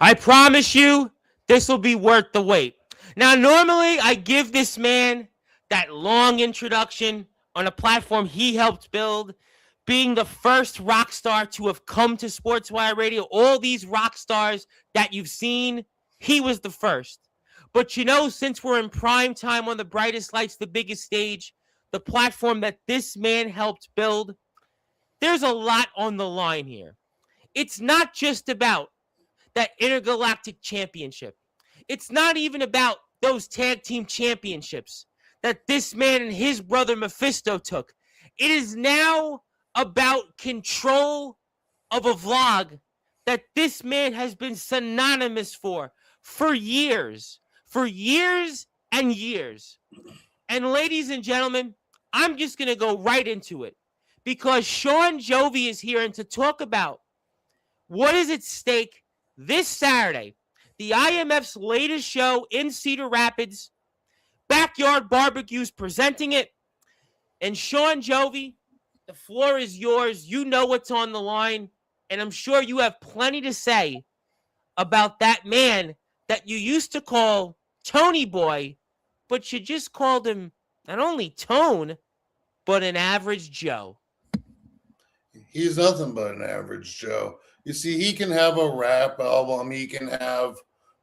I promise you, this will be worth the wait. Now, normally I give this man that long introduction on a platform he helped build, being the first rock star to have come to Sportswire Radio. All these rock stars that you've seen, he was the first. But since we're in prime time on the brightest lights, the biggest stage, the platform that this man helped build, there's a lot on the line here. It's not just about that intergalactic championship. It's not even about those tag team championships that this man and his brother Mephisto took. It is now about control of a vlog that this man has been synonymous for years and years. And ladies and gentlemen, I'm just going to go right into it because Shawn Jovi is here and to talk about what is at stake this Saturday, the IMF's latest show in Cedar Rapids, Backyard Barbecues presenting it. And Shawn Jovi, the floor is yours. You know what's on the line, and I'm sure you have plenty to say about that man that you used to call Tony Boy, but you just called him not only Tone, but an average Joe. He's nothing but an average Joe. You see, he can have a rap album. He can have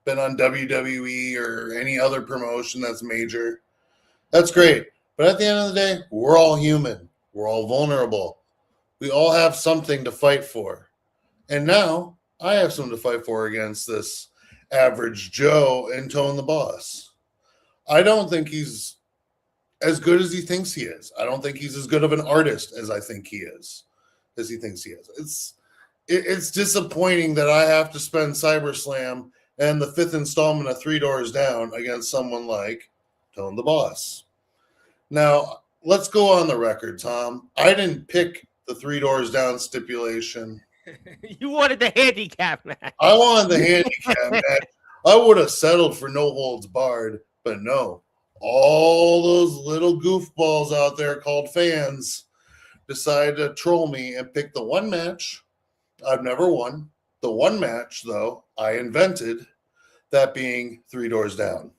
been on WWE or any other promotion that's major. That's great. But at the end of the day, we're all human. We're all vulnerable. We all have something to fight for. And now I have something to fight for against this average Joe and Tone the Boss. I don't think he's as good as he thinks he is. I don't think he's as good of an artist as I think he is, as he thinks he is. It's disappointing that I have to spend CyberSlam and the fifth installment of Three Doors Down against someone like Tone the Boss. Now, let's go on the record, Tom. I didn't pick the Three Doors Down stipulation. You wanted the handicap match. I wanted the handicap match. I would have settled for no holds barred, but no. All those little goofballs out there called fans decided to troll me and pick the one match I've never won. The one match, though, I invented, that being Three Doors Down.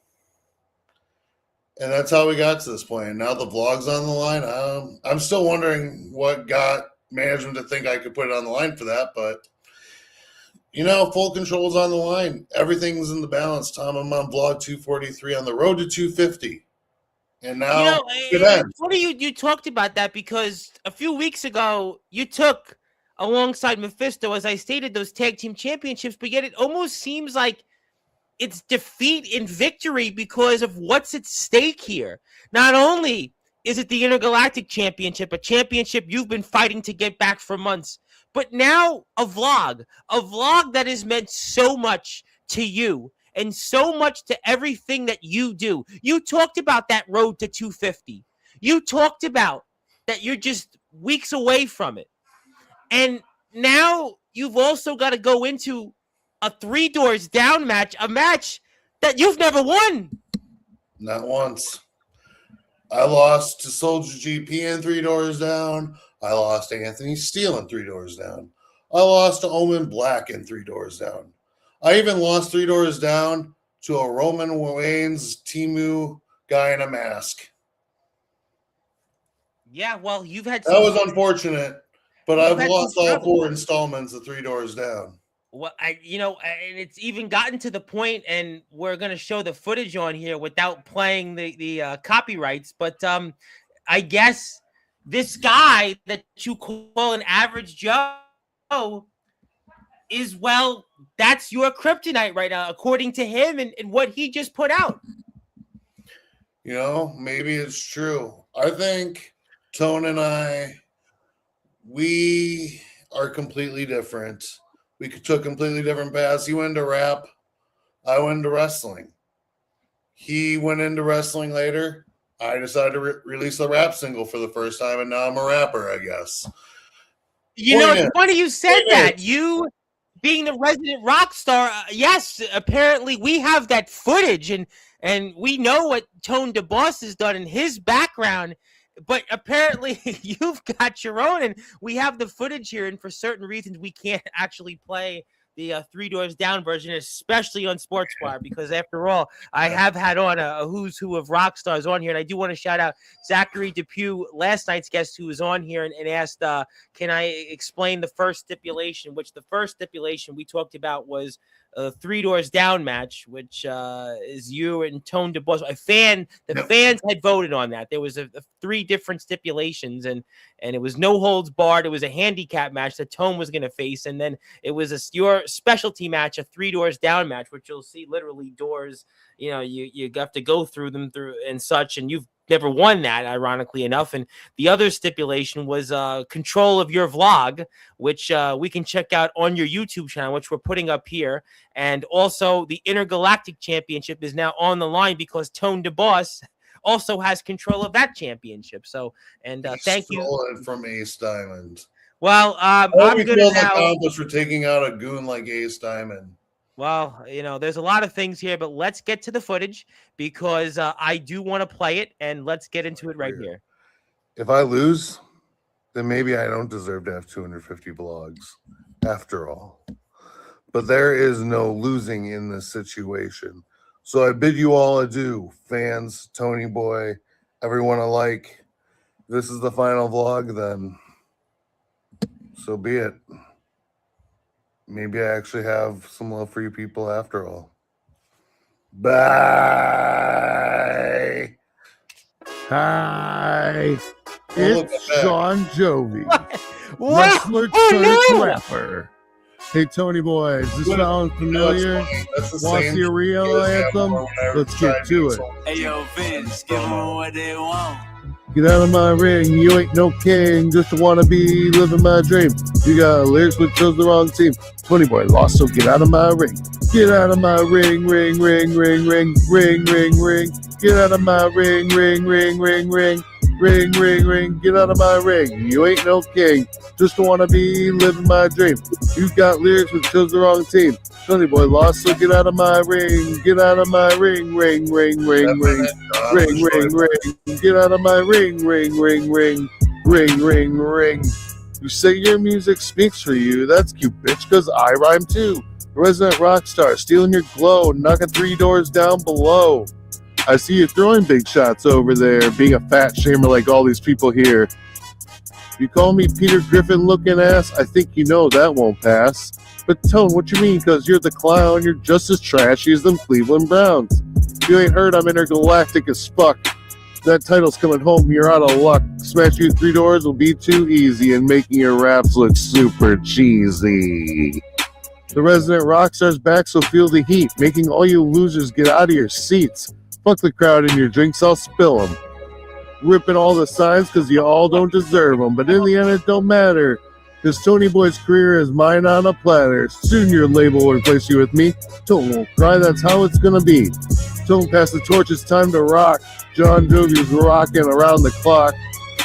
And that's how we got to this point. And now the vlog's on the line. I'm still wondering what got management to think I could put it on the line for that. But, full control's on the line. Everything's in the balance, Tom. I'm on vlog 243 on the road to 250. And now it's funny you talked about that because a few weeks ago you took alongside Mephisto, as I stated, those tag team championships, but yet it almost seems like it's defeat in victory because of what's at stake here. Not only is it the Intergalactic Championship, a championship you've been fighting to get back for months, but now a vlog that has meant so much to you and so much to everything that you do. You talked about that road to 250. You talked about that you're just weeks away from it. And now you've also got to go into a Three Doors Down match, a match that you've never won. Not once. I lost to Soldier GP in Three Doors Down. I lost to Anthony Steele in Three Doors Down. I lost to Omen Black in Three Doors Down. I even lost Three Doors Down to a Roman Reigns Timu guy in a mask. Yeah, well, you've had that was unfortunate, but I've lost all 4 installments of Three Doors Down. Well, and it's even gotten to the point, and we're going to show the footage on here without playing the copyrights. But I guess this guy that you call an average Joe is, well, that's your kryptonite right now, according to him and what he just put out. Maybe it's true. I think Tone and I, we are completely different. We took completely different paths. He went into rap. I went into wrestling. He went into wrestling later. I decided to release the rap single for the first time, and now I'm a rapper, I guess. It's funny you said that. You being the resident rock star, yes, apparently we have that footage, and we know what Tone DeBoss has done in his background. But apparently you've got your own, and we have the footage here, and for certain reasons we can't actually play the Three Doors Down version, especially on Sportswire, because after all, I have had on a who's who of rock stars on here, and I do want to shout out Zachary Depew, last night's guest, who was on here and asked, can I explain the first stipulation? Which the first stipulation we talked about was a Three Doors Down match, which is you and Tone DeBoss. The fans had voted on that. There was 3 different stipulations, and it was no holds barred. It was a handicap match that Tone was going to face, and then it was your specialty match, a Three Doors Down match, which you'll see literally doors. You have to go through them and such, and you've never won that, ironically enough. And the other stipulation was control of your vlog, which we can check out on your YouTube channel, which we're putting up here. And also the Intergalactic Championship is now on the line because Tone DeBoss also has control of that championship. So, and thank you. Stole it from Ace Diamond. Well, I'm going to now accomplish for taking out a goon like Ace Diamond. Well, there's a lot of things here, but let's get to the footage because I do want to play it, and let's get into it right here. If I lose, then maybe I don't deserve to have 250 blogs after all. But there is no losing in this situation. So I bid you all adieu, fans, Tony Boy, everyone alike. This is the final vlog, then so be it. Maybe I actually have some love for you people after all. Bye. Hi. It's Shawn Jovi. Wrestler turned rapper. Hey, Tony Boy, is this sound familiar? Want to see a real anthem? Let's get to it. Hey, yo, Vince, give them what they want. Get out of my ring, you ain't no king, just wanna be living my dream. You got lyrics but chose the wrong team. Tony Boy lost, so get out of my ring. Get out of my ring, ring, ring, ring, ring, ring, ring, ring. Get out of my ring, ring, ring, ring, ring, ring, ring, ring. Get out of my ring, you ain't no king, just wanna be living my dream. You got lyrics but chose the wrong team. Tony Boy lost, so get out of my ring. Get out of my ring, ring, ring, ring, ring, ring, ring, ring. Get out of my ring, ring, ring, ring, ring, ring, ring. You say your music speaks for you. That's cute, bitch, because I rhyme too. Resident Rockstar, stealing your glow, knocking 3 doors down below. I see you throwing big shots over there, being a fat shamer like all these people here. You call me Peter Griffin looking ass? I think you know that won't pass. But Tone, what you mean? Cause you're the clown, you're just as trashy as them Cleveland Browns. You ain't heard I'm intergalactic as fuck. That title's coming home, you're out of luck. Smash you 3 doors will be too easy and making your raps look super cheesy. The Resident Rockstar's back, so feel the heat, making all you losers get out of your seats. Fuck the crowd and your drinks, I'll spill them. Ripping all the signs cause you all don't deserve them, but in the end it don't matter. Cause Tony Boy's career is mine on a platter. Soon your label will replace you with me. Tone won't cry, that's how it's gonna be. Tone pass the torch, it's time to rock. John Jovi's rocking around the clock.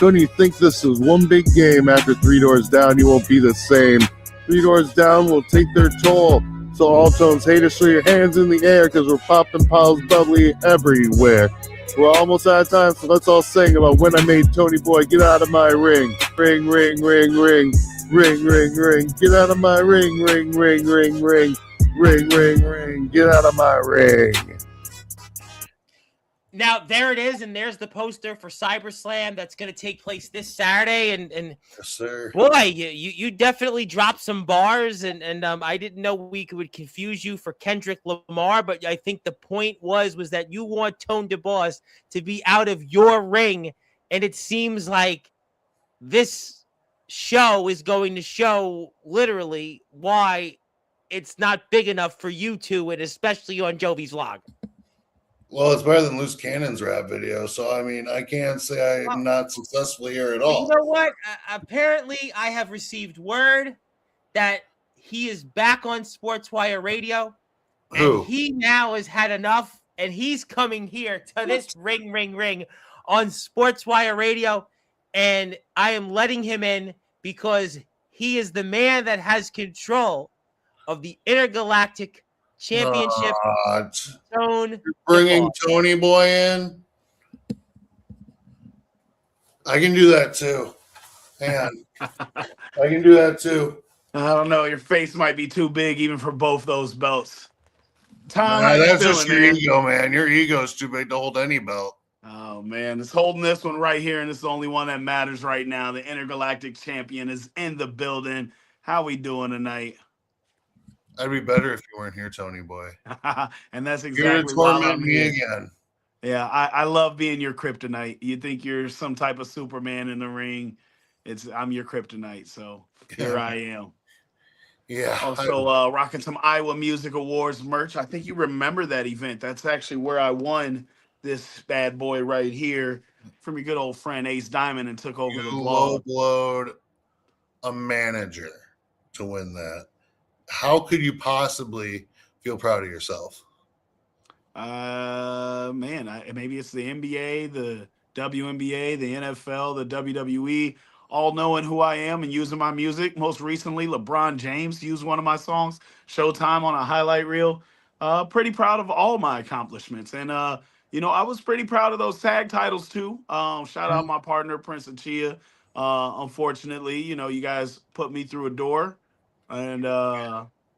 Don't you think this is one big game? After 3 doors down, you won't be the same. 3 doors down will take their toll. So all Tone's haters, throw your hands in the air, cause we're popping piles bubbly everywhere. We're almost out of time, so let's all sing about when I made Tony Boy get out of my ring. Ring, ring, ring, ring. Ring, ring, ring, get out of my ring, ring, ring, ring, ring, ring, ring, ring, get out of my ring. Now, there it is, and there's the poster for CyberSlam that's going to take place this Saturday, and yes, sir. Boy, you definitely dropped some bars, and I didn't know we would confuse you for Kendrick Lamar, but I think the point was that you want Tone DeBoss to be out of your ring, and it seems like this show is going to show literally why it's not big enough for you two, and especially on Jovi's vlog. Well, it's better than Loose Cannon's rap video, so I mean, I can't say I'm not successful here at all. You know what? Apparently, I have received word that he is back on Sportswire Radio, and he now has had enough, and he's coming here to this ring, ring, ring on Sportswire Radio, and I am letting him in because he is the man that has control of the Intergalactic Championship. You're bringing Tony Boy in? I can do that too. Hang on. I can do that too. I don't know. Your face might be too big even for both those belts. Tom, how Nah, you that's feeling, just your man? ego, man. Your ego's too big to hold any belt. Oh man, it's holding this one right here, and it's the only one that matters right now. The intergalactic champion is in the building. How we doing tonight? I'd be better if you weren't here, Tony boy. And that's Here to exactly why torment I'm me here. again. Yeah, I love being your kryptonite. You think you're some type of Superman in the ring. I'm your kryptonite, so here Yeah, I am. yeah. Also, rocking some Iowa Music Awards merch. I think you remember that event. That's actually where I won this bad boy right here from your good old friend Ace Diamond and took over the You low blog. blowed a manager to win that. How could you possibly feel proud of yourself? Man, maybe it's the NBA, the WNBA, the NFL, the WWE, all knowing who I am and using my music. Most recently, LeBron James used one of my songs, Showtime, on a highlight reel. Pretty proud of all my accomplishments. And, I was pretty proud of those tag titles too. Shout out my partner, Prince Achia. Unfortunately, you guys put me through a door, and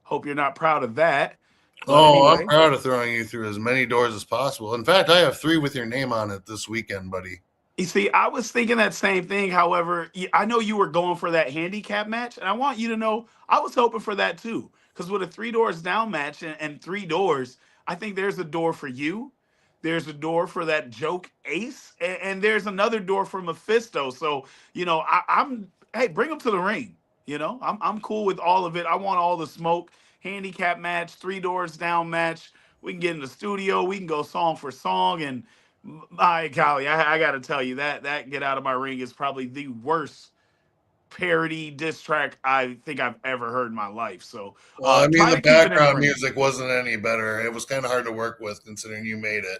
hope you're not proud of that. But Oh, I'm anyway, proud of throwing you through as many doors as possible. In fact, I have 3 with your name on it this weekend, buddy. you see, I was thinking that same thing. However, I know you were going for that handicap match, and I want you to know I was hoping for that too. Because with a three doors down match and three doors, I think there's a door for you. There's a door for that joke Ace, and there's another door for Mephisto. So I'm hey, bring them to the ring. I'm cool with all of it. I want all the smoke. Handicap match, three doors down match. We can get in the studio. We can go song for song, and my golly, I got to tell you that "Get Out of My Ring" is probably the worst parody diss track I think I've ever heard in my life. So Well, I mean, try the to keep it in the background ring. music wasn't any better. It was kind of hard to work with considering you made it.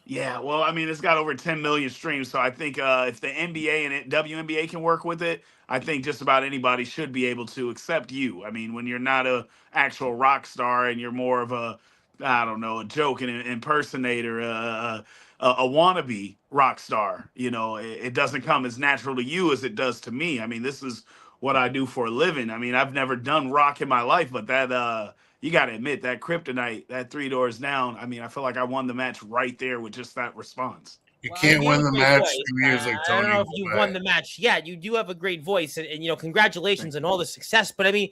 Yeah, well, I mean, it's got over 10 million streams, so I think if the NBA and WNBA can work with it, I think just about anybody should be able to, except you. I mean, when you're not a actual rock star and you're more of a, I don't know, a joke and an impersonator, a wannabe rock star, it doesn't come as natural to you as it does to me. I mean, this is what I do for a living. I mean, I've never done rock in my life, but that you got to admit that kryptonite, that three doors down. I mean, I feel like I won the match right there with just that response. You Well, I mean, can't you have win a the great match voice. through music, I don't Tony know if you've boy. won the match yet. You do have a great voice, and congratulations Thank on you. all the success. But I mean,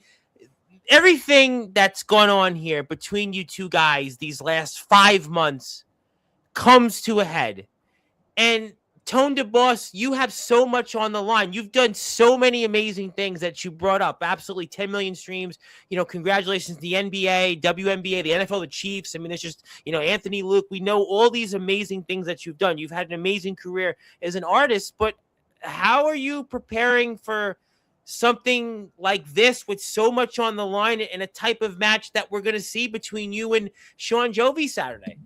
everything that's gone on here between you two guys these last 5 months comes to a head. And Tone to Boss, you have so much on the line. You've done so many amazing things that you brought up. Absolutely 10 million streams. Congratulations to the NBA, WNBA, the NFL, the Chiefs. I mean, it's just, Anthony Luke. We know all these amazing things that you've done. You've had an amazing career as an artist, but how are you preparing for something like this with so much on the line and a type of match that we're going to see between you and Shawn Jovi Saturday?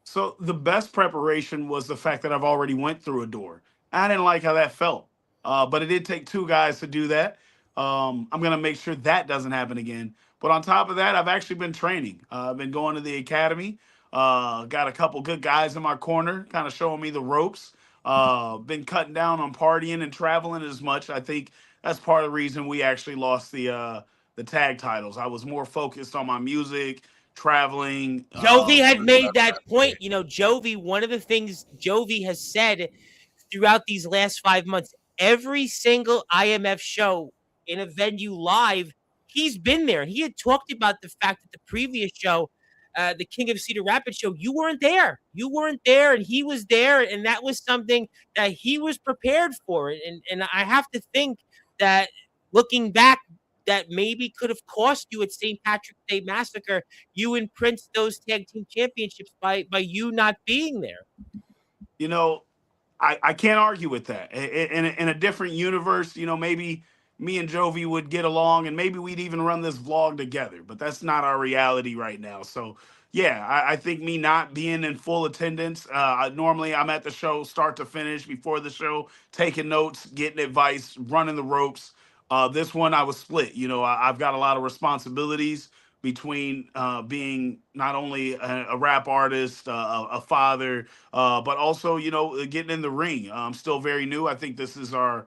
So the best preparation was the fact that I've already went through a door. I didn't like how that felt, but it did take two guys to do that. I'm gonna make sure that doesn't happen again. But on top of that, I've actually been training. I've been going to the academy. Got a couple good guys in my corner, kind of showing me the ropes. Been cutting down on partying and traveling as much. I think that's part of the reason we actually lost the tag titles. I was more focused on my music, traveling. Jovi had made that point. Jovi, one of the things Jovi has said throughout these last 5 months, every single IMF show in a venue live, he's been there. He had talked about the fact that the previous show, the King of Cedar Rapids show, you weren't there. You weren't there, and he was there, and that was something that he was prepared for. And I have to think that looking back, that maybe could have cost you at St. Patrick's Day Massacre, you and Prince those tag team championships by you not being there. You know, I can't argue with that. In a different universe, maybe me and Jovi would get along and maybe we'd even run this vlog together, but that's not our reality right now. So, yeah, I think me not being in full attendance, normally I'm at the show start to finish before the show, taking notes, getting advice, running the ropes. This one I was split. I've got a lot of responsibilities between being not only a rap artist, a father, but also, getting in the ring. I'm still very new. I think this is our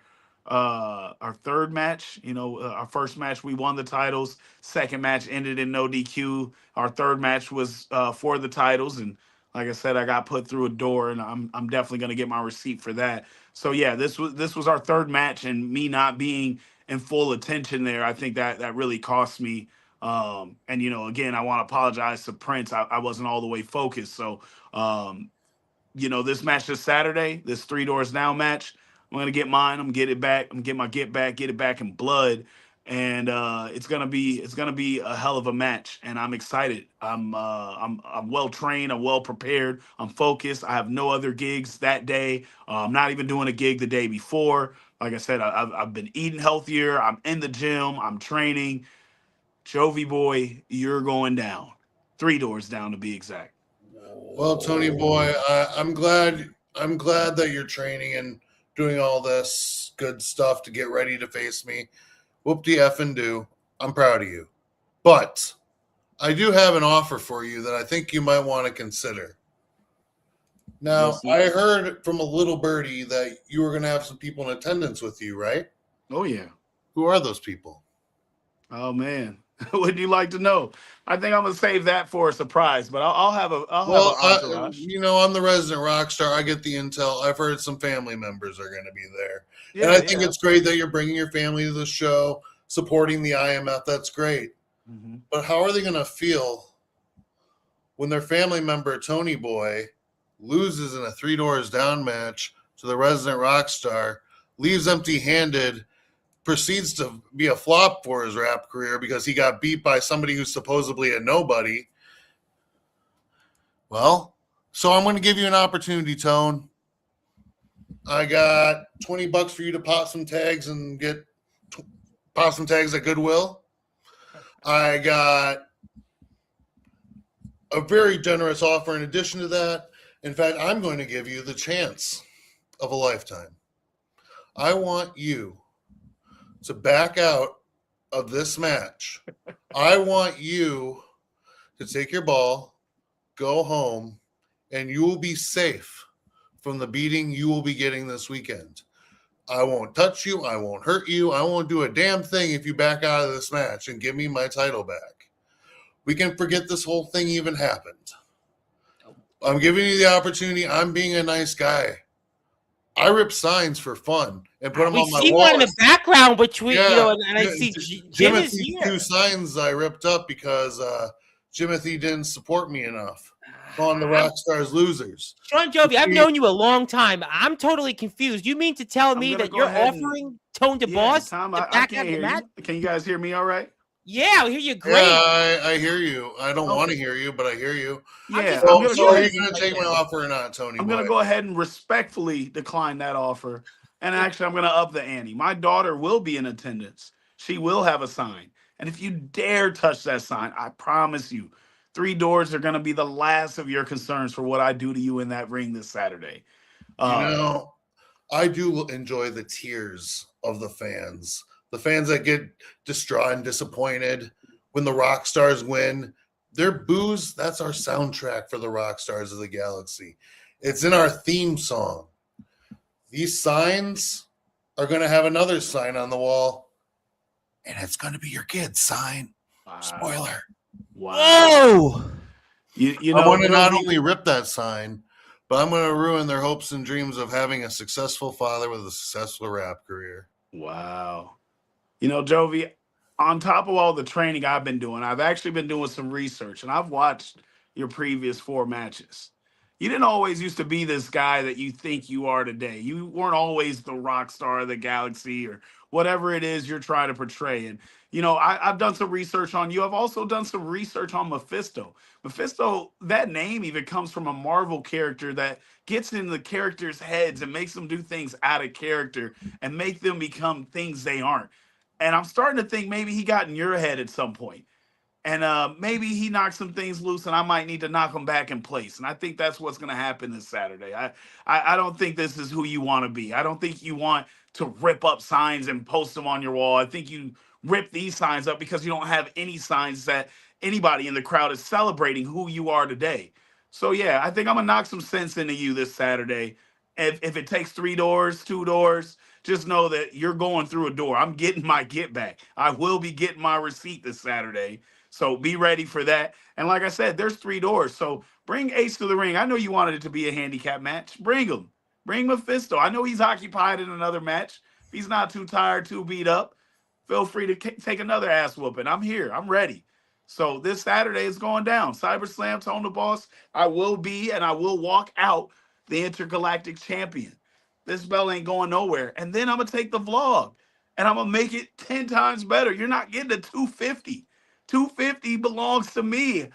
our third match. Our first match we won the titles. Second match ended in no DQ. Our third match was for the titles, and like I said, I got put through a door, and I'm definitely gonna get my receipt for that. So yeah, this was our third match, and me not being in full attention there, I think that really cost me. And again, I want to apologize to Prince. I wasn't all the way focused. So um, this match this Saturday, this Three Doors Down match, I'm gonna get mine. I'm gonna get it back. I'm gonna get my get it back in blood, and it's gonna be a hell of a match. And I'm excited. I'm well trained. I'm well prepared. I'm focused. I have no other gigs that day. I'm not even doing a gig the day before. Like I said, I've been eating healthier. I'm in the gym. I'm training. Jovi boy, you're going down. Three doors down to be exact. Well, Tony boy, I'm glad. I'm glad that you're training and doing all this good stuff to get ready to face me. Whoop de effing do. I'm proud of you. But I do have an offer for you that I think you might want to consider. Now, Listen. I heard from a little birdie that you were going to have some people in attendance with you, right? Oh yeah. Who are those people? Oh man. Would you like to know? I think I'm gonna save that for a surprise, but I'll have an entourage. I'm the resident rock star. I get the intel. I've heard some family members are going to be there. Yeah, And I think yeah. it's great that you're bringing your family to the show, supporting the IMF. That's great. Mhm. But how are they going to feel when their family member, Tony Boy, loses in a Three Doors Down match to the resident rock star, leaves empty handed, proceeds to be a flop for his rap career because he got beat by somebody who's supposedly a nobody? Well, so I'm going to give you an opportunity, Tone. I got $20 for you to pop some tags and pop some tags at Goodwill. I got a very generous offer in addition to that. In fact, I'm going to give you the chance of a lifetime. I want you to back out of this match. I want you to take your ball, go home, and you will be safe from the beating you will be getting this weekend. I won't touch you. I won't hurt you. I won't do a damn thing if you back out of this match and give me my title back. We can forget this whole thing even happened. I'm giving you the opportunity. I'm being a nice guy. I rip signs for fun and put them We on my see wall. one in the background, which we, and I Yeah, see Jim is Jimothy here. 2 signs I ripped up because Jimothy didn't support me enough. On the Rockstar's losers. Shawn Jovi, I've known you a long time. I'm totally confused. You mean to tell me gonna that go you're ahead and- offering Tone to Yeah, Boss Tom, to I back can't out the hear match? you. Can you guys hear me all right? Yeah, I hear you great. Yeah, I hear you. I don't want to hear you, but I hear you. Yeah. just- I'm So gonna are go you going to take my offer or not, Tony I'm boy? going to go ahead and respectfully decline that offer. And actually, I'm going to up the ante. My daughter will be in attendance. She will have a sign. And if you dare touch that sign, I promise you, Three Doors are going to be the last of your concerns for what I do to you in that ring this Saturday. I do enjoy the tears of the fans that get distraught and disappointed when the rock stars win. Their boos, that's our soundtrack for the rock stars of the galaxy. It's in our theme song. These signs are going to have another sign on the wall, and it's going to be your kid's sign. Wow. Spoiler. Wow. Whoa! You I know, want to not Jovi- only rip that sign, but I'm going to ruin their hopes and dreams of having a successful father with a successful rap career. Wow. Jovi, on top of all the training I've been doing, I've actually been doing some research and I've watched your previous 4 matches. You didn't always used to be this guy that you think you are today. You weren't always the rock star of the galaxy or whatever it is you're trying to portray. And, I've done some research on you. I've also done some research on Mephisto. Mephisto, that name even comes from a Marvel character that gets into the characters' heads and makes them do things out of character and make them become things they aren't. And I'm starting to think maybe he got in your head at some point. And maybe he knocked some things loose, and I might need to knock them back in place. And I think that's what's going to happen this Saturday. I don't think this is who you want to be. I don't think you want to rip up signs and post them on your wall. I think you rip these signs up because you don't have any signs that anybody in the crowd is celebrating who you are today. So yeah, I think I'm gonna knock some sense into you this Saturday. If it takes 3 doors, 2 doors, just know that you're going through a door. I'm getting my get back. I will be getting my receipt this Saturday. So be ready for that. And like I said, there's 3 doors. So bring Ace to the ring. I know you wanted it to be a handicap match. Bring him. Bring Mephisto. I know he's occupied in another match. If he's not too tired, too beat up, feel free to take another ass whooping. I'm here. I'm ready. So this Saturday is going down. CyberSlam, Tone the Boss. I will be and I will walk out the intergalactic champion. This belt ain't going nowhere. And then I'm going to take the vlog and I'm going to make it 10 times better. You're not getting a 250. 250 belongs to me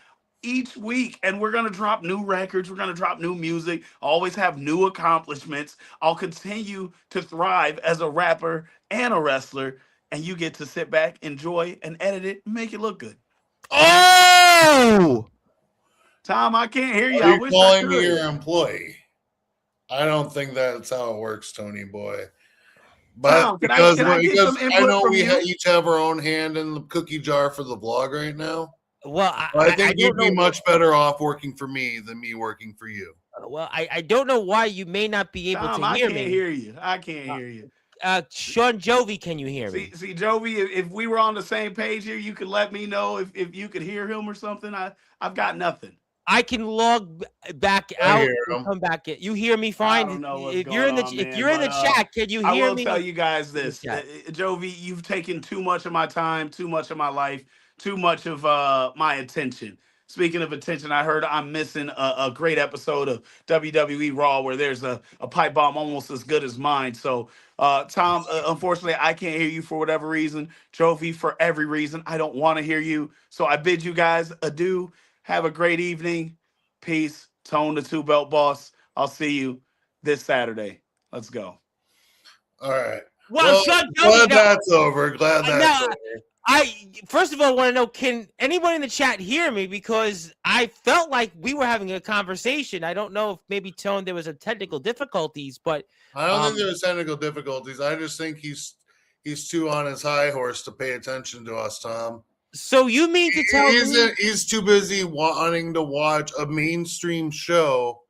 each week. And we're going to drop new records. We're going to drop new music. Always have new accomplishments. I'll continue to thrive as a rapper and a wrestler. And you get to sit back, enjoy, and edit it and make it look good. Oh! Tom, I can't hear you. Are I you wish I calling me could. your employee? I don't think that's how it works, Tony boy. But Tom, can I get some I input know from we you? each have our own hand in the cookie jar for the vlog right now. Well, I think you'd don't be know. much better off working for me than me working for you. Well, I don't know why you may not be able Tom, to I hear can't me. hear you. I can't hear you. Shawn Jovi, can you hear me? See, Jovi, if we were on the same page here, you could let me know if you could hear him or something. I've got nothing. I can log back I out hear and him. come back in. You hear me I fine? don't know what's If you're going in the on, if you're in the but, chat, can you I hear will me? tell you guys in the this, chat? Jovi, you've taken too much of my time, too much of my life, too much of my attention. Speaking of attention, I heard I'm missing a great episode of WWE Raw where there's a pipe bomb almost as good as mine. So, Tom, unfortunately, I can't hear you for whatever reason. Jovi, for every reason, I don't want to hear you. So I bid you guys adieu. Have a great evening. Peace. Tone the 2-belt boss. I'll see you this Saturday. Let's go. All right. Well, Shawn glad Jovi, that's over. Glad that's no, over. I first of all want to know, can anyone in the chat hear me? Because I felt like we were having a conversation. I don't know if maybe Tone there was a technical difficulties, but I don't think there's technical difficulties. I just think he's too on his high horse to pay attention to us, Tom. So you mean to tell me he's too busy wanting to watch a mainstream show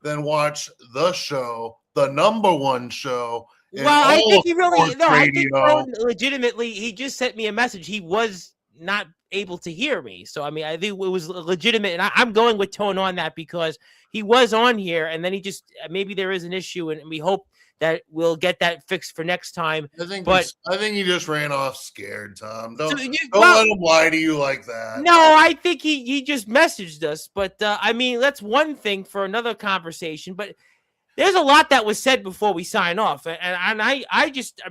than watch the show, the number one show. Well, I think he really no. I think radio. Tone legitimately, he just sent me a message. He was not able to hear me, so I mean, I think it was legitimate, and I'm going with Tone on that because he was on here, and then he just maybe there is an issue, and we hope that we'll get that fixed for next time. I think he just ran off scared, Tom. Don't let him lie to you like that. No, I think he just messaged us, but I mean, that's one thing for another conversation, but. There's a lot that was said before we sign off, and I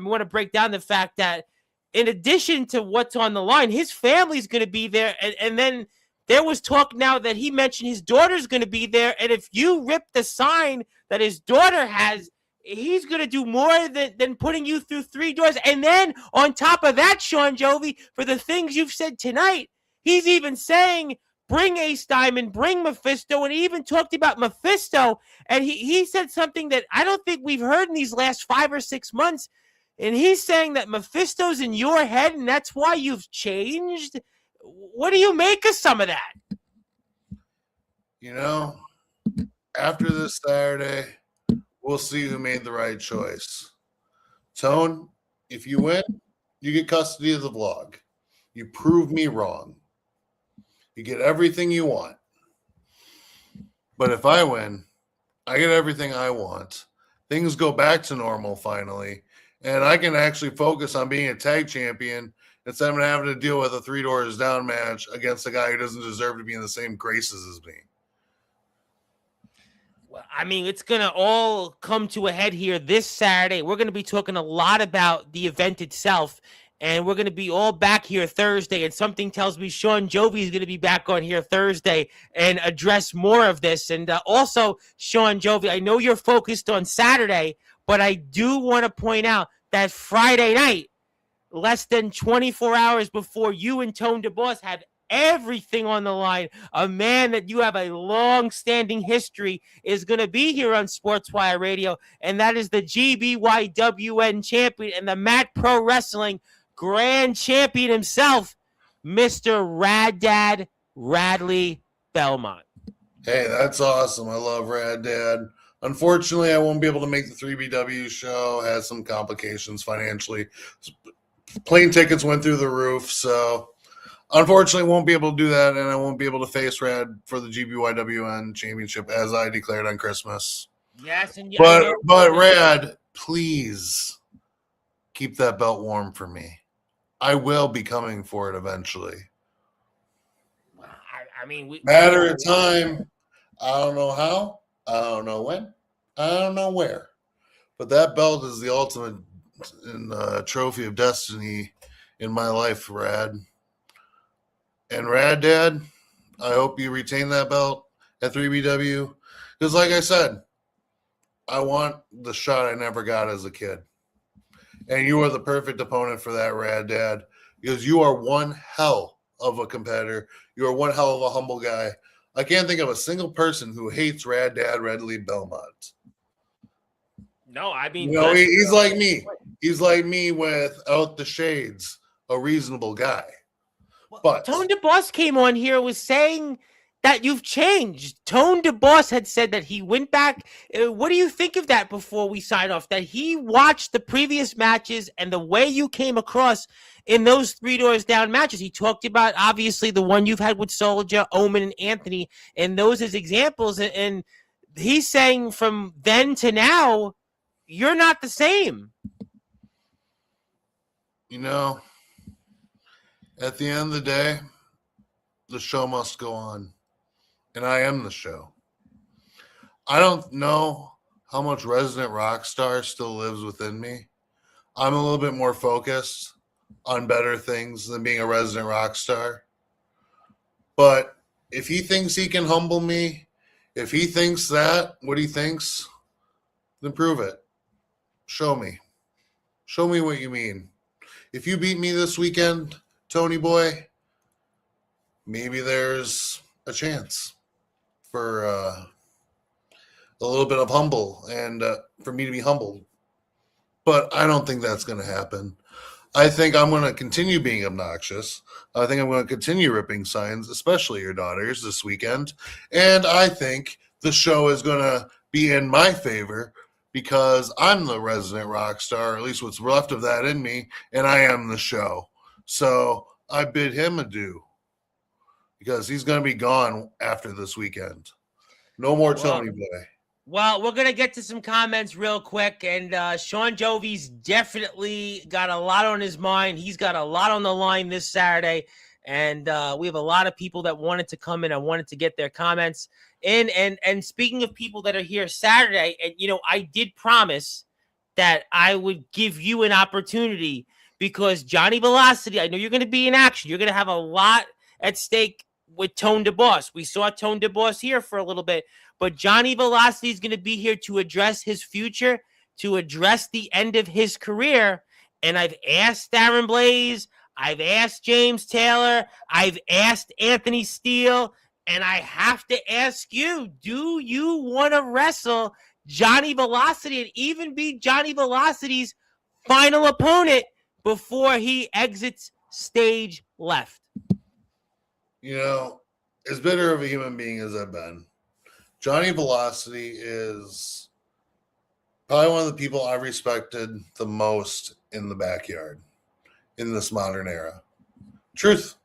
want to break down the fact that in addition to what's on the line, his family's going to be there, and then there was talk now that he mentioned his daughter's going to be there, and if you rip the sign that his daughter has, he's going to do more than putting you through 3 doors, and then on top of that, Shawn Jovi, for the things you've said tonight, he's even saying, bring Ace Diamond, bring Mephisto, and he even talked about Mephisto, and he said something that I don't think we've heard in these last 5 or 6 months, and he's saying that Mephisto's in your head, and that's why you've changed. What do you make of some of that? You know, after this Saturday, we'll see who made the right choice. Tone, if you win, you get custody of the vlog. You prove me wrong. You get everything you want. But if I win, I get everything I want. Things go back to normal finally. And I can actually focus on being a tag champion instead of having to deal with a 3 doors down match against a guy who doesn't deserve to be in the same graces as me. Well, I mean, it's going to all come to a head here this Saturday. We're going to be talking a lot about the event itself. And we're going to be all back here Thursday. And something tells me Shawn Jovi is going to be back on here Thursday and address more of this. And also, Shawn Jovi, I know you're focused on Saturday, but I do want to point out that Friday night, less than 24 hours before you and Tone DeBoss have everything on the line, a man that you have a long-standing history is going to be here on Sportswire Radio, and that is the GBYWN champion and the Matt Pro Wrestling grand champion himself, Mr. Rad Dad Radley Belmont. Hey, that's awesome. I love Rad Dad. Unfortunately, I won't be able to make the 3BW show. Has some complications financially. Plane tickets went through the roof, so unfortunately won't be able to do that, and I won't be able to face Rad for the GBYWN championship as I declared on Christmas. Yes, and I But know. Rad, please keep that belt warm for me. I will be coming for it eventually. I mean, Matter of time. I don't know how. I don't know when. I don't know where. But that belt is the ultimate trophy of destiny in my life, Rad. And Rad Dad, I hope you retain that belt at 3BW. Because like I said, I want the shot I never got as a kid. And you are the perfect opponent for that, Rad Dad. Because you are one hell of a competitor. You are one hell of a humble guy. I can't think of a single person who hates Rad Dad Redley Belmont. No, I mean, He's like me. He's like me without the shades, a reasonable guy. But Tone DeBoss came on here was saying that you've changed. Tone DeBoss had said that he went back. What do you think of that before we sign off? That he watched the previous matches and the way you came across in those 3 Doors Down matches. He talked about, obviously, the one you've had with Soldier, Omen, and Anthony, and those as examples. And he's saying from then to now, you're not the same. At the end of the day, the show must go on. And I am the show. I don't know how much resident Rockstar still lives within me. I'm a little bit more focused on better things than being a resident Rockstar. But if he thinks he can humble me, if he thinks that, what he thinks, then prove it. Show me. Show me what you mean. If you beat me this weekend, Tony boy, maybe there's a chance for a little bit of humble and for me to be humbled. But I don't think that's going to happen. I think I'm going to continue being obnoxious. I think I'm going to continue ripping signs, especially your daughters, this weekend. And I think the show is going to be in my favor because I'm the resident rock star, or at least what's left of that in me, and I am the show. So I bid him adieu because he's going to be gone after this weekend. No more Tony boy. Well, we're going to get to some comments real quick, and Shawn Jovi's definitely got a lot on his mind. He's got a lot on the line this Saturday, and we have a lot of people that wanted to come in and wanted to get their comments in. And speaking of people that are here Saturday, and I did promise that I would give you an opportunity because Johnny Velocity, I know you're going to be in action. You're going to have a lot at stake with Tone DeBoss. We saw Tone DeBoss here for a little bit. But Johnny Velocity is going to be here to address his future, to address the end of his career. And I've asked Darren Blaze, I've asked James Taylor, I've asked Anthony Steele, and I have to ask you, do you want to wrestle Johnny Velocity and even be Johnny Velocity's final opponent before he exits stage left? As bitter of a human being as I've been, Johnny Velocity is probably one of the people I respected the most in the backyard in this modern era. Truth.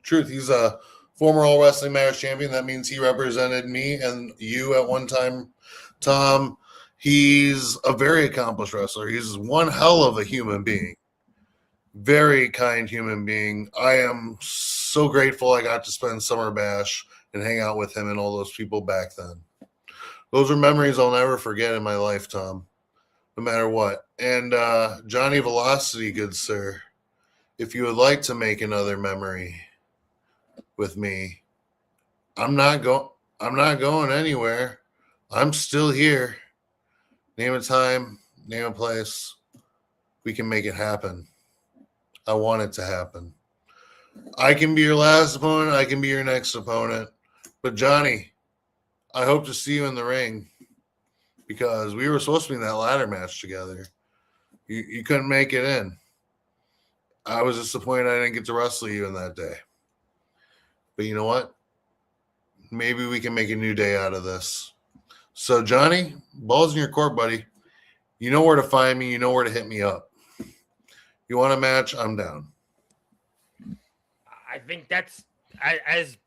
He's a former All Wrestling Matters champion. That means he represented me and you at one time, Tom. He's a very accomplished wrestler. He's one hell of a human being. Very kind human being. I am so grateful I got to spend Summer Bash and hang out with him and all those people back then. Those are memories I'll never forget in my life, Tom, no matter what. And Johnny Velocity, good sir, if you would like to make another memory with me, I'm not going anywhere. I'm still here. Name a time, name a place. We can make it happen. I want it to happen. I can be your last opponent. I can be your next opponent. But Johnny, I hope to see you in the ring because we were supposed to be in that ladder match together. You couldn't make it in. I was disappointed I didn't get to wrestle you in that day. But you know what? Maybe we can make a new day out of this. So, Johnny, ball's in your court, buddy. You know where to find me. You know where to hit me up. You want a match? I'm down. I think that's as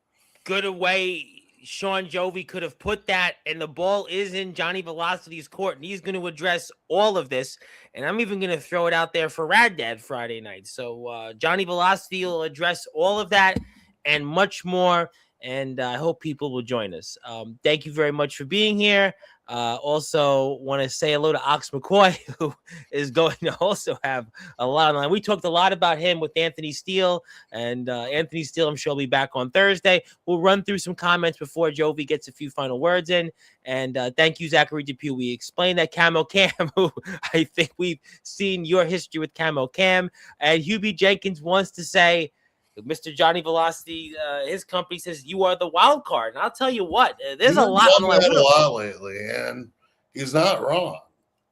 good a way Shawn Jovi could have put that, and the ball is in Johnny Velocity's court, and he's going to address all of this. And I'm even going to throw it out there for Rad Dad Friday night. So Johnny Velocity will address all of that and much more. And I hope people will join us. Thank you very much for being here. Also, want to say hello to Ox McCoy, who is going to also have a lot on. We talked a lot about him with Anthony Steele, and Anthony Steele, I'm sure, will be back on Thursday. We'll run through some comments before Jovi gets a few final words in. And thank you, Zachary Depew. We explained that Camo Cam, who I think we've seen your history with Camo Cam. And Hubie Jenkins wants to say, Mr. Johnny Velocity, his company says you are the wild card. And I'll tell you what, there's a lot. That a lot lately, and he's not wrong.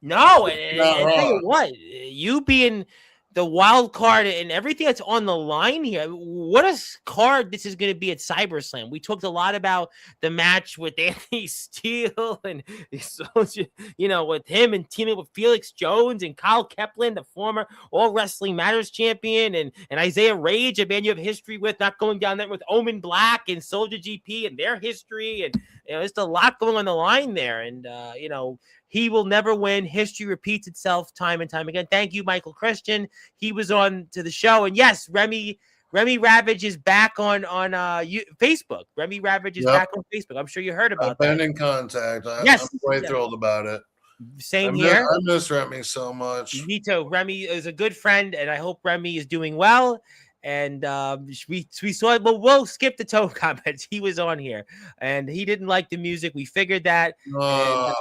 No, and I'll tell you what, you being the wild card and everything that's on the line here, what a card this is going to be at CyberSlam. We talked a lot about the match with Anthony Steele and, with him and teaming with Felix Jones and Kyle Kaplan, the former All Wrestling Matters champion, and Isaiah Rage, a man you have history with, not going down there with Omen Black and Soldier GP and their history. And, there's a lot going on the line there. And, he will never win. History repeats itself time and time again. Thank you, Michael Christian. He was on to the show. And yes, Remy Ravage is back on Facebook. Remy Ravage is back on Facebook. I'm sure you heard about that. I've been in contact. I'm quite thrilled about it. Same here. I miss Remy so much. Me too. Remy is a good friend, and I hope Remy is doing well. And we saw it, but we'll skip the Toe comments. He was on here, and he didn't like the music. We figured that. And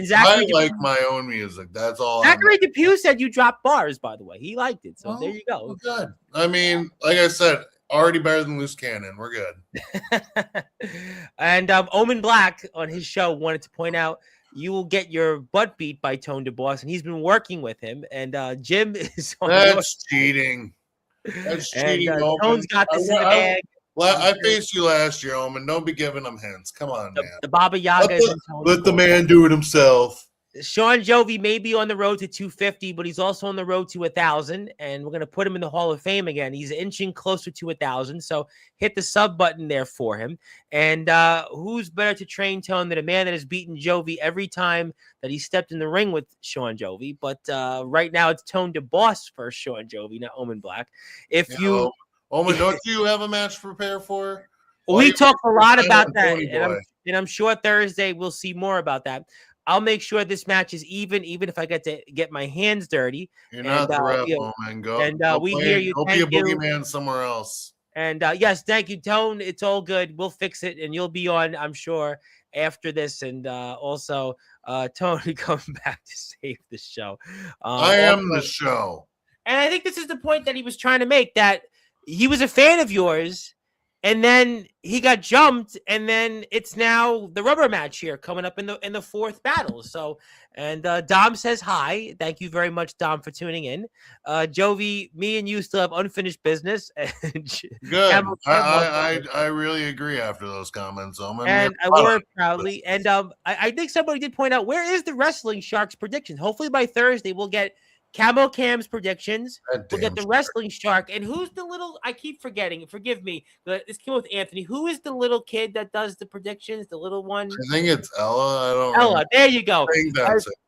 Zachary I like my own music. That's all. Zachary Depew said you dropped bars, by the way. He liked it, so there you go. Well, good. I mean, like I said, already better than Loose Cannon. We're good. And Omen Black on his show wanted to point out you will get your butt beat by Tone DeBoss, and he's been working with him. And Jim is on. That's cheating. That's cheating. Tone's got this in the bag. I faced you last year, Omen. Don't be giving him hints. Come on, man. The Baba Yaga. Let the man do it himself. Shawn Jovi may be on the road to 250, but he's also on the road to 1,000, and we're going to put him in the Hall of Fame again. He's inching closer to 1,000, so hit the sub button there for him. And who's better to train Tone than a man that has beaten Jovi every time that he stepped in the ring with Shawn Jovi? But right now it's Tone DeBoss for Shawn Jovi, not Omen Black. Omen, don't you have a match to prepare for? We talked a lot about that, and I'm sure Thursday we'll see more about that. I'll make sure this match is even if I get to get my hands dirty. You're not the ref, man. Go we hear you. Go be a boogeyman somewhere else. And yes, thank you, Tone. It's all good. We'll fix it, and you'll be on, I'm sure, after this. And also, Tone come back to save the show. I am the show. And I think this is the point that he was trying to make, that he was a fan of yours, and then he got jumped, and then it's now the rubber match here coming up in the fourth battle. So, and Dom says hi. Thank you very much, Dom, for tuning in. Jovi, me and you still have unfinished business. Good. I really agree after those comments, Omen. And I wore it proudly. And I think somebody did point out, where is the Wrestling Sharks predictions? Hopefully by Thursday we'll get Camo Cam's predictions. We'll get the Wrestling Shark. And who's the little, I keep forgetting, forgive me, but this came with Anthony. Who is the little kid that does the predictions, the little one? I think it's Ella. I don't know. Ella, there you go.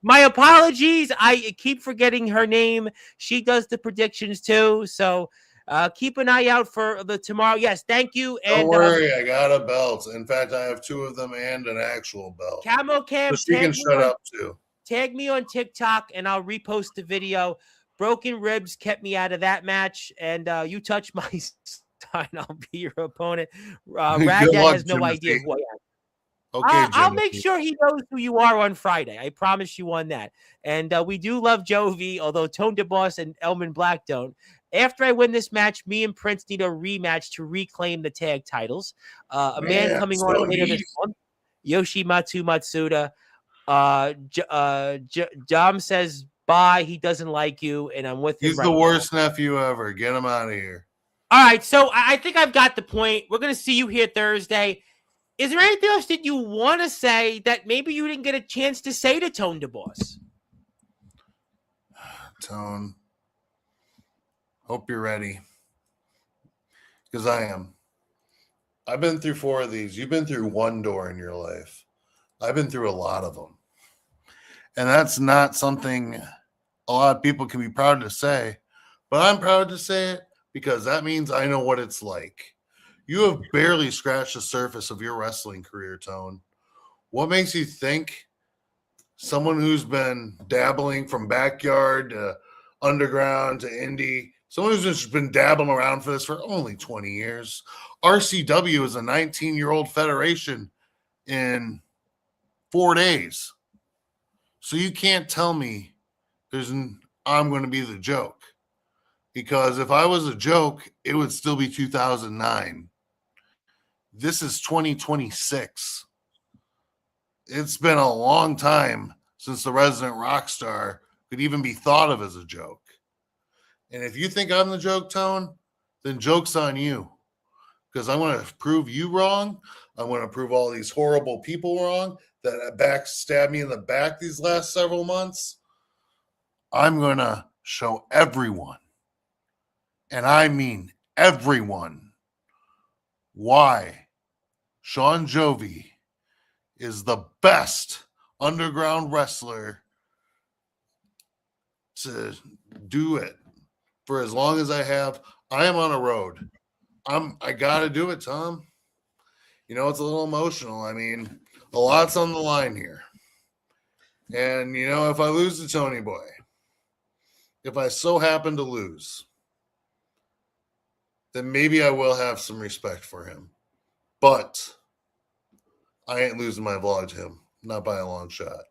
My apologies. I keep forgetting her name. She does the predictions too. So keep an eye out for the tomorrow. Yes, thank you. And don't worry, I got a belt. In fact, I have two of them and an actual belt. Camo Cam. So she can shut up too. Tag me on TikTok, and I'll repost the video. Broken ribs kept me out of that match, and you touch my sign, I'll be your opponent. Ragdad has no idea who I am. Okay, I'll make sure he knows who you are on Friday. I promise you on that. And we do love Jovi, although Tone DeBoss and Elman Black don't. After I win this match, me and Prince need a rematch to reclaim the tag titles. A man coming on later this month, Yoshimatsu Matsuda. Dom says bye. He doesn't like you, and I'm with him. He's the worst nephew ever. Get him out of here. All right, so I think I've got the point. We're gonna see you here Thursday. Is there anything else that you want to say that maybe you didn't get a chance to say to Tone DeBoss? Tone, hope you're ready. Because I am. I've been through 4 of these. You've been through one door in your life. I've been through a lot of them. And that's not something a lot of people can be proud to say. But I'm proud to say it because that means I know what it's like. You have barely scratched the surface of your wrestling career, Tone. What makes you think someone who's been dabbling from backyard to underground to indie, someone who's just been dabbling around for this for only 20 years, RCW is a 19-year-old federation in 4 days. So you can't tell me I'm going to be the joke. Because if I was a joke, it would still be 2009. This is 2026. It's been a long time since the resident Rockstar could even be thought of as a joke. And if you think I'm the joke, Tone, then joke's on you. Because I'm going to prove you wrong. I'm going to prove all these horrible people wrong that backstab me in the back these last several months. I'm going to show everyone, and I mean everyone, why Shawn Jovi is the best underground wrestler to do it for as long as I have. I am on a road. I got to do it, Tom. You know, it's a little emotional. I mean, a lot's on the line here. And, you know, if I lose to Tony Boy, if I so happen to lose, then maybe I will have some respect for him. But I ain't losing my vlog to him. Not by a long shot.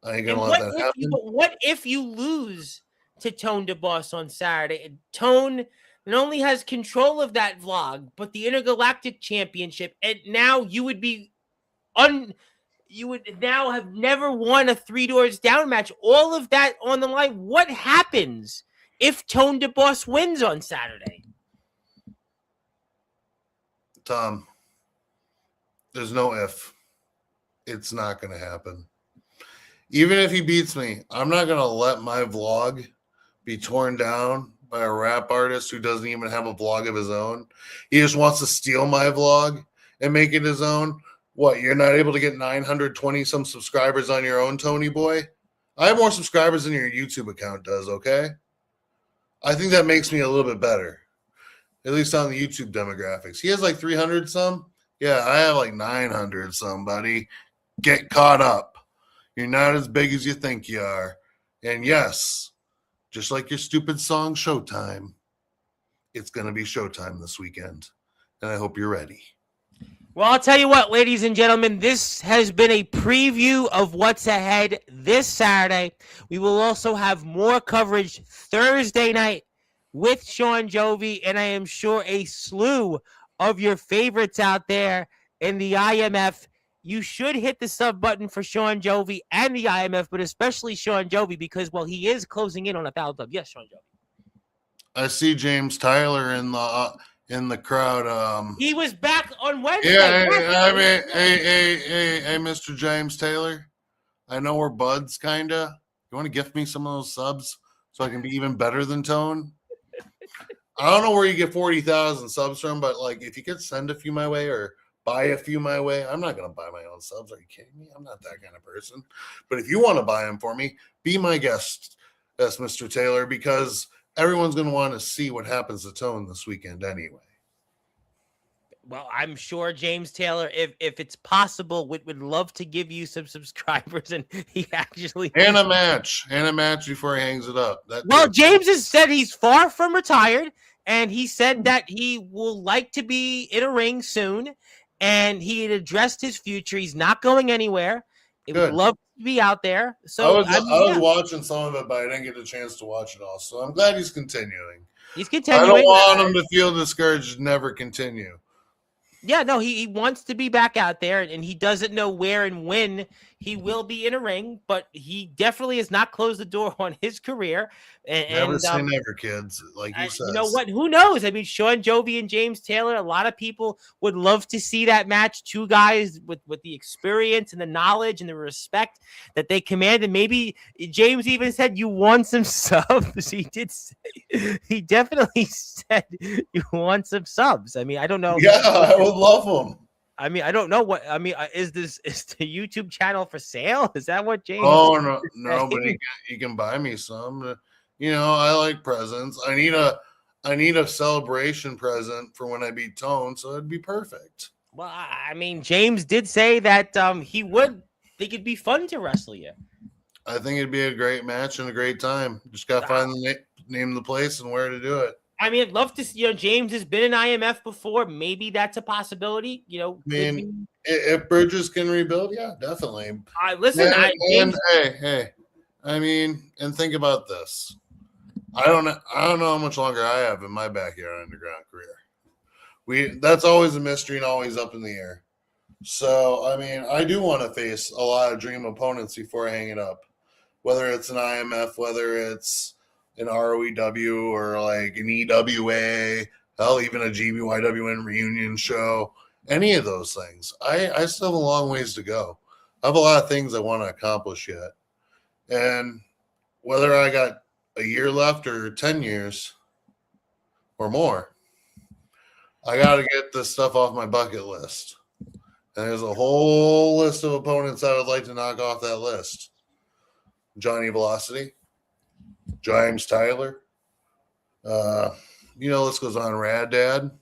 I ain't going to let that happen. What if you lose to Tone DeBoss on Saturday? And Tone not only has control of that vlog, but the Intergalactic Championship, and now you would be you would now have never won a 3 Doors Down match. All of that on the line. What happens if Tone DeBoss wins on Saturday? Tom, there's no if. It's not going to happen. Even if he beats me, I'm not going to let my vlog be torn down by a rap artist who doesn't even have a vlog of his own. He just wants to steal my vlog and make it his own. What, you're not able to get 920 some subscribers on your own, Tony Boy? I have more subscribers than your YouTube account does, okay? I think that makes me a little bit better, at least on the YouTube demographics. He has like 300 some. Yeah, I have like 900 some, buddy. Get caught up. You're not as big as you think you are. And yes, just like your stupid song Showtime, it's going to be Showtime this weekend. And I hope you're ready. Well, I'll tell you what, ladies and gentlemen, this has been a preview of what's ahead this Saturday. We will also have more coverage Thursday night with Shawn Jovi, and I am sure a slew of your favorites out there in the IMF. You should hit the sub button for Shawn Jovi and the IMF, but especially Shawn Jovi because, well, he is closing in on 1,000. Yes, Shawn Jovi. I see James Tyler in the crowd. He was back on Wednesday. Yeah, hey, Mr. James Taylor. I know we're buds, kinda. You want to gift me some of those subs so I can be even better than Tone? I don't know where you get 40,000 subs from, but like if you could send a few my way or buy a few my way, I'm not gonna buy my own subs. Are you kidding me? I'm not that kind of person. But if you want to buy them for me, be my guest, yes, Mr. Taylor, because everyone's gonna want to see what happens to Tone this weekend anyway. Well, I'm sure James Taylor, if it's possible, would love to give you some subscribers, and he actually and a match before he hangs it up. James has said he's far from retired, and he said that he will like to be in a ring soon, and he had addressed his future. He's not going anywhere. He would love to be out there. So I was watching some of it, but I didn't get a chance to watch it all. So I'm glad he's continuing. He's continuing. I don't want him to feel discouraged and never continue. Yeah, no, he wants to be back out there, and he doesn't know where and when he will be in a ring, but he definitely has not closed the door on his career. Never say never, kids. Like he says. You know what? Who knows? I mean, Shawn Jovi and James Taylor. A lot of people would love to see that match. Two guys with the experience and the knowledge and the respect that they command. And maybe James even said, "You want some subs." He did say, he definitely said, "You want some subs." I mean, I don't know. Yeah, I would love them. I mean, I don't know what. I mean, is the YouTube channel for sale? Is that what James? Oh no, but he can buy me some. You know, I like presents. I need a celebration present for when I beat Tone, so it'd be perfect. Well, I mean, James did say that he would think it'd be fun to wrestle you. I think it'd be a great match and a great time. Just gotta find the name of the place and where to do it. I mean, I'd love to see. James has been in IMF before. Maybe that's a possibility. I mean, if bridges can rebuild, yeah, definitely. Listen, hey. I mean, and think about this. I don't know how much longer I have in my backyard underground career. That's always a mystery and always up in the air. So, I mean, I do want to face a lot of dream opponents before I hang it up. Whether it's an IMF, whether it's an ROEW or like an EWA, hell, even a GBYWN reunion show, any of those things. I still have a long ways to go. I have a lot of things I want to accomplish yet. And whether I got a year left or 10 years or more, I got to get this stuff off my bucket list. And there's a whole list of opponents I would like to knock off that list. Johnny Velocity, James Tyler, list goes on. Rad Dad.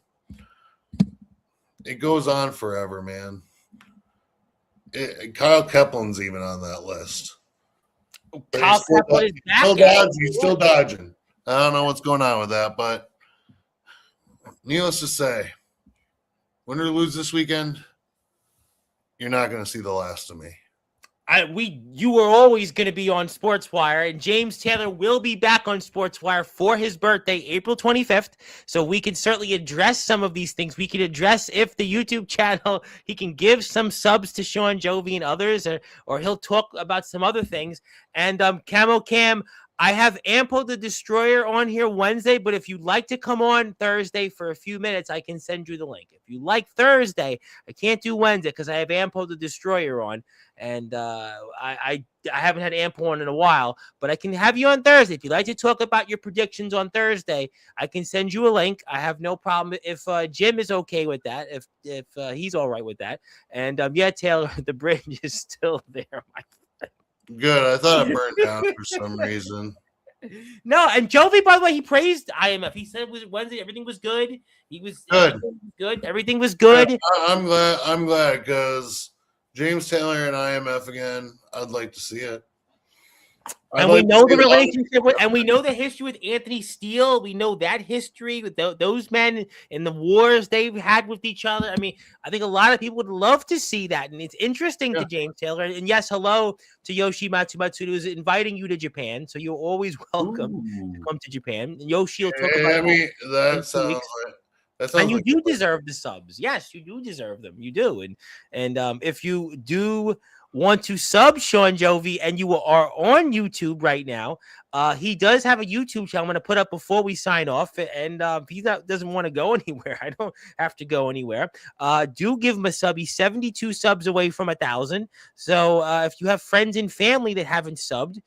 It goes on forever, man. Kyle Keplin's even on that list. Kyle Keplin is back. He's still dodging. I don't know what's going on with that, but needless to say, win or lose this weekend, you're not going to see the last of me. You were always going to be on Sportswire, and James Taylor will be back on Sportswire for his birthday, April 25th. So we can certainly address some of these things. We can address if the YouTube channel, he can give some subs to Shawn Jovi and others, or he'll talk about some other things. And Camo Cam, I have Ampo the Destroyer on here Wednesday, but if you'd like to come on Thursday for a few minutes, I can send you the link. If you like Thursday, I can't do Wednesday because I have Ampo the Destroyer on, and I haven't had Ampo on in a while, but I can have you on Thursday. If you'd like to talk about your predictions on Thursday, I can send you a link. I have no problem if Jim is okay with that, if he's all right with that. And Taylor, the bridge is still there, my Good. I thought it burned down for some reason. No, and Jovi, by the way, he praised IMF. He said it was Wednesday. Everything was good. Everything was good. I'm glad because James Taylor and IMF again. I'd like to see it. And we know the relationship and we know the history with Anthony Steele. We know that history with those men and the wars they've had with each other. I mean, I think a lot of people would love to see that. And it's interesting to James Taylor. And yes, hello to Yoshi Matsumatsu, who's inviting you to Japan. So you're always welcome to come to Japan. And Yoshi will talk about that sounds right. And you do deserve the subs. Yes, you do deserve them. You do. And if you do want to sub Shawn Jovi and you are on YouTube right now, he does have a YouTube channel I'm going to put up before we sign off. And if he doesn't want to go anywhere, I don't have to go anywhere. Do give him a sub. He's 72 subs away from 1,000. So if you have friends and family that haven't subbed,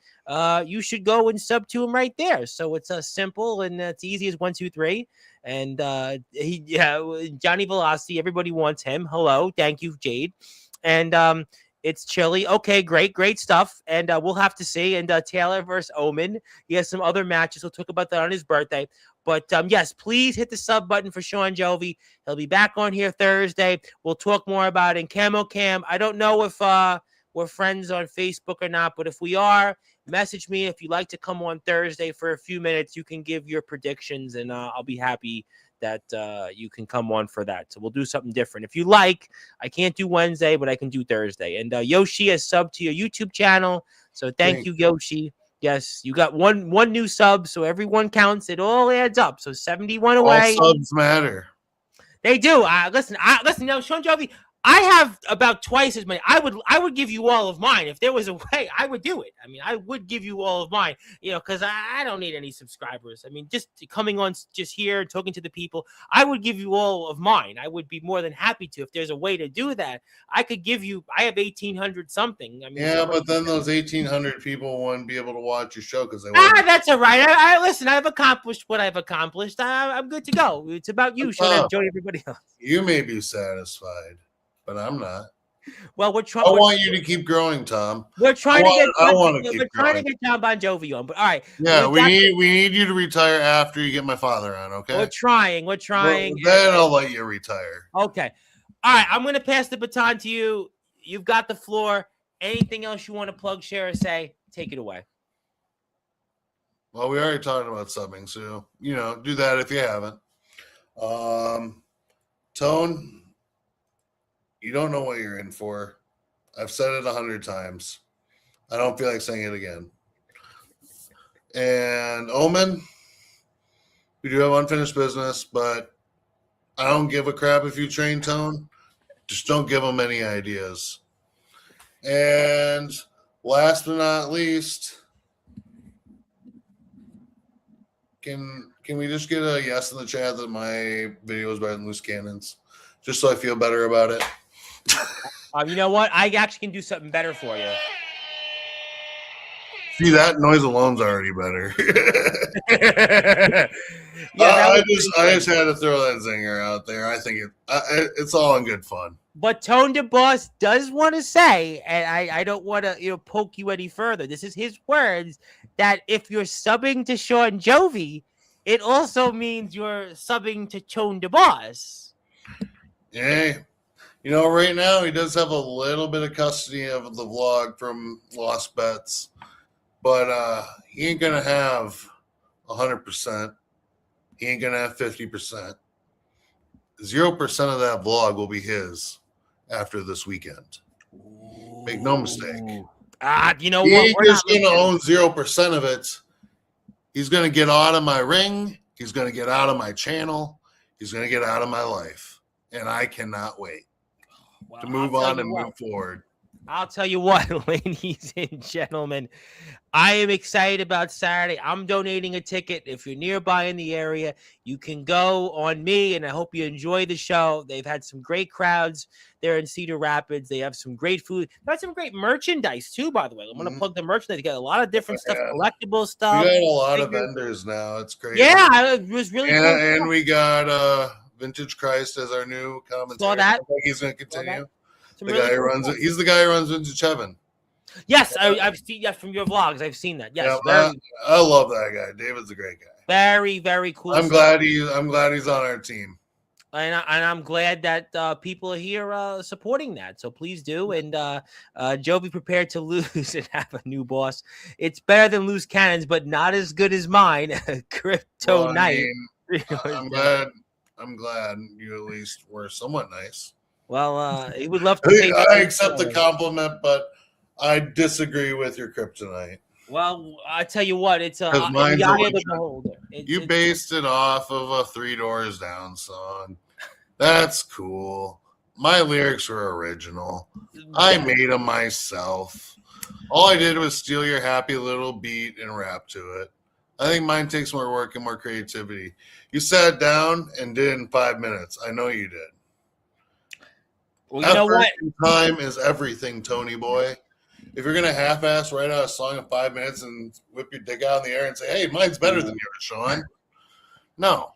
you should go and sub to him right there. So it's simple and it's easy as 1, 2, 3. And Johnny Velocity, everybody wants him. Hello, thank you, Jade. And it's chilly. Okay, great stuff. And we'll have to see. And Taylor versus Omen. He has some other matches. We'll talk about that on his birthday. But yes, please hit the sub button for Shawn Jovi. He'll be back on here Thursday. We'll talk more about it. And Camo Cam, I don't know if we're friends on Facebook or not, but if we are, message me. If you'd like to come on Thursday for a few minutes, you can give your predictions, and I'll be happy that you can come on for that. So we'll do something different. If you like, I can't do Wednesday, but I can do Thursday. And Yoshi has subbed to your YouTube channel. So thank you, Yoshi. Yes, you got one new sub, so everyone counts. It all adds up. So 71 away. All subs matter. They do. Listen, Shawn Jovi, I have about twice as many. I would give you all of mine if there was a way. I would do it. I mean, I would give you all of mine. Because I don't need any subscribers. I mean, just coming on just here talking to the people, I would give you all of mine. I would be more than happy to if there's a way to do that. I could give you. I have 1,800 something. I mean, Yeah, but then those 1,800 people wouldn't be able to watch your show because they that's all right. I listen. I've accomplished what I've accomplished. I'm good to go. It's about you. Should I enjoy everybody else? You may be satisfied, but I'm not. Well, we're trying. I want you to keep growing, Tom. We're trying to get. I want to keep trying growing. to get John Bon Jovi on. But all right. Yeah, we need you to retire after you get my father on. Okay. We're trying. Well, then I'll let you retire. Okay. All right. I'm going to pass the baton to you. You've got the floor. Anything else you want to plug, share, or say? Take it away. Well, we already talked about subbing, so do that if you haven't. Tone, you don't know what you're in for. I've said it 100 times. I don't feel like saying it again. And Omen, we do have unfinished business, but I don't give a crap if you train Tone. Just don't give him any ideas. And last but not least, can we just get a yes in the chat that my video is better than Loose Cannons? Just so I feel better about it. You know what? I actually can do something better for you. See, that noise alone's already better. I just had to throw that zinger out there. I think it's all in good fun. But Tone DeBoss does want to say, and I don't want to poke you any further. This is his words, that if you're subbing to Shawn Jovi, it also means you're subbing to Tone DeBoss. Yeah. Right now he does have a little bit of custody of the vlog from Lost Bets, but he ain't going to have 100%. He ain't going to have 50%. 0% of that vlog will be his after this weekend. Make no mistake. You know he what? Ain't just going to own 0% of it. He's going to get out of my ring. He's going to get out of my channel. He's going to get out of my life. And I cannot wait to move on and move forward. I'll tell you what, ladies and gentlemen, I am excited about Saturday. I'm donating a ticket. If you're nearby in the area, you can go on me, and I hope you enjoy the show. They've had some great crowds there in Cedar Rapids. They have some great food. They have some great merchandise, too, by the way. I'm going to plug the merchandise. They got a lot of different stuff, collectible stuff. We got a lot of vendors now. It's crazy. Yeah, it was really cool. And we got Vintage Christ as our new commentator. Saw that. He's going to continue. The guy who runs it. He's the guy who runs Vintage Heaven. Yes, I've seen that from your vlogs. I've seen that. Yes, I love that guy. David's a great guy. Very, very cool. I'm glad he's on our team. And I'm glad that people are here supporting that. So please do. And Jovi prepared to lose and have a new boss. It's better than Loose Cannons, but not as good as mine. Crypto Knight. I'm glad you at least were somewhat nice. Well, he would love to. I accept the compliment, but I disagree with your kryptonite. Well, I tell you what, it's a mine's eye of the beholder. You based it off of a 3 Doors Down song. That's cool. My lyrics were original. I made them myself. All I did was steal your happy little beat and rap to it. I think mine takes more work and more creativity. You sat down and did it in 5 minutes. I know you did. Well, you know what? Time is everything, Tony boy. If you're gonna half-ass write out a song in 5 minutes and whip your dick out in the air and say, "Hey, mine's better than yours, Shawn," no,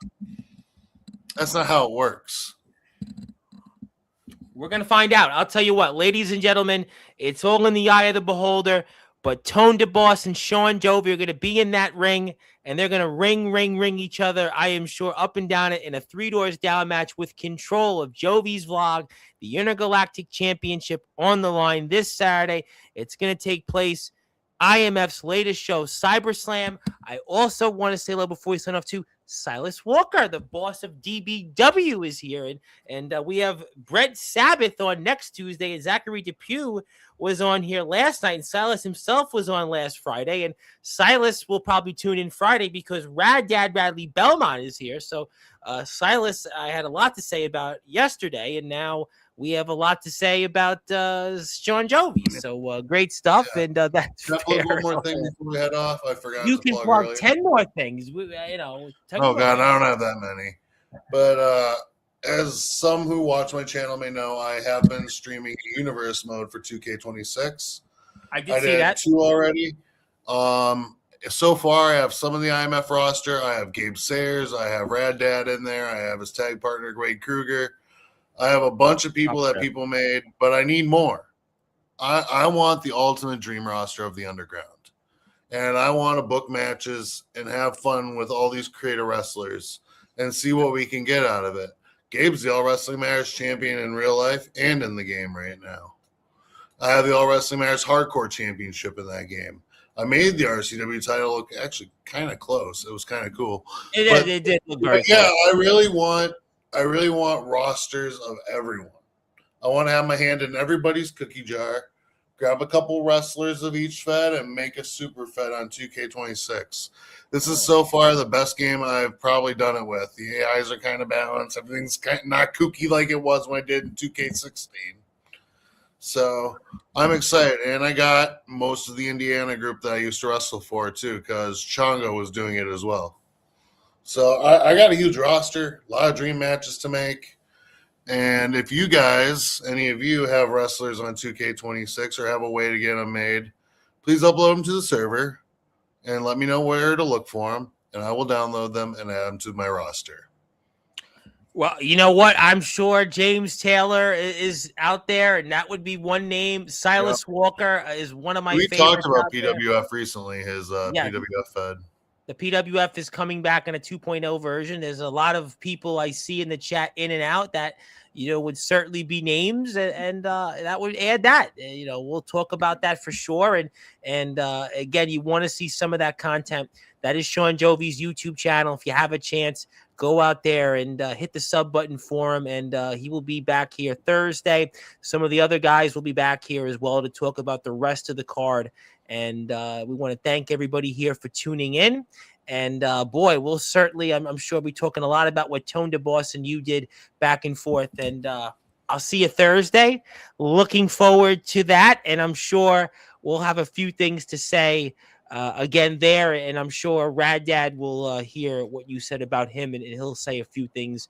that's not how it works. We're gonna find out. I'll tell you what, ladies and gentlemen, it's all in the eye of the beholder. But Tone DeBoss and Shawn Jovi are going to be in that ring, and they're going to ring each other, I am sure, up and down it in a 3 Doors Down match with control of Jovi's vlog, the Intergalactic Championship on the line this Saturday. It's going to take place IMF's latest show, CyberSlam. I also want to say hello before we sign off to Silas Walker, the boss of DBW, is here. And we have Brett Sabbath on next Tuesday, and Zachary Depew was on here last night, and Silas himself was on last Friday, and Silas will probably tune in Friday because Rad Dad Radley Belmont is here. So Silas, I had a lot to say about yesterday, and now we have a lot to say about Shawn Jovi. So great stuff, Yeah. and that's Can I plug fair. one more thing before we head off? I forgot You to can plug plug earlier. 10 more things. 10 Oh more God, things. I don't have that many. But as some who watch my channel may know, I have been streaming Universe mode for 2K26. I did I see did that. 2 already. So far, I have some of the IMF roster. I have Gabe Sayers. I have Rad Dad in there. I have his tag partner, Wade Kruger. I have a bunch of people that people made, but I need more. I want the ultimate dream roster of the underground. And I want to book matches and have fun with all these creator wrestlers and see what we can get out of it. Gabe's the All Wrestling Matters champion in real life and in the game right now. I have the All Wrestling Matters Hardcore Championship in that game. I made the RCW title look actually kind of close. It was kind of cool. It did look very yeah, cool. I really want rosters of everyone. I want to have my hand in everybody's cookie jar, grab a couple wrestlers of each fed, and make a super fed on 2K26. This is so far the best game I've probably done it with. The AIs are kind of balanced. Everything's kind of not kooky like it was when I did in 2K16. So I'm excited. And I got most of the Indiana group that I used to wrestle for, too, because Chongo was doing it as well. So I got a huge roster, a lot of dream matches to make. And if you guys, any of you, have wrestlers on 2K26 or have a way to get them made, please upload them to the server and let me know where to look for them, and I will download them and add them to my roster. Well, you know what? I'm sure James Taylor is out there, and that would be one name. Silas Walker is one of my favorites. We talked about PWF recently, his PWF Fed. The PWF is coming back in a 2.0 version. There's a lot of people I see in the chat in and out that, would certainly be names, and that would add that. We'll talk about that for sure. And again, you want to see some of that content. That is Shawn Jovi's YouTube channel. If you have a chance, go out there and hit the sub button for him, and he will be back here Thursday. Some of the other guys will be back here as well to talk about the rest of the card. And we want to thank everybody here for tuning in. And boy, we'll certainly, I'm sure, be talking a lot about what Tone DeBoss and you did back and forth. And I'll see you Thursday. Looking forward to that. And I'm sure we'll have a few things to say again there. And I'm sure Rad Dad will hear what you said about him, and he'll say a few things,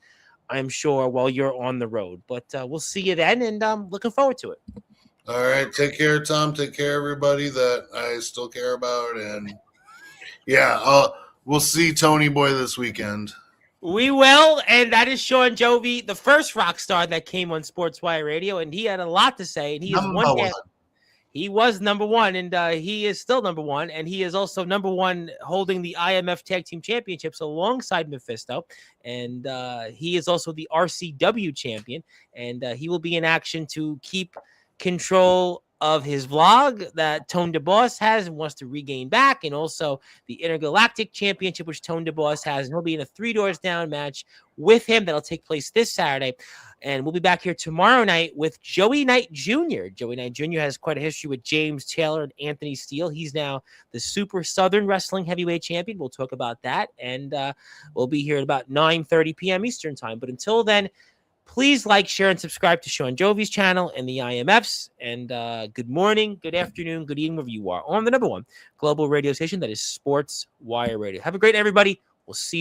I'm sure, while you're on the road. But we'll see you then, and I'm looking forward to it. All right. Take care, Tom. Take care, everybody that I still care about. And yeah, we'll see Tony Boy this weekend. We will. And that is Shawn Jovi, the first rock star that came on Sportswire Radio. And he had a lot to say. And he is one. He was number one, and he is still number one. And he is also number one holding the IMF Tag Team Championships alongside Mephisto. And he is also the RCW champion. And he will be in action to keep control of his vlog that Tone DeBoss has and wants to regain back, and also the Intergalactic Championship, which Tone DeBoss has, and he'll be in a 3 Doors Down match with him that'll take place this Saturday. And we'll be back here tomorrow night with Joey Knight Jr. Joey Knight Jr. has quite a history with James Taylor and Anthony Steele. He's now the Super Southern Wrestling Heavyweight Champion. We'll talk about that, and we'll be here at about 9:30 p.m. Eastern Time. But until then, please like, share, and subscribe to Shawn Jovi's channel and the IMFs. And good morning, good afternoon, good evening, wherever you are on the number one global radio station that is Sportswire Radio. Have a great night, everybody. We'll see you.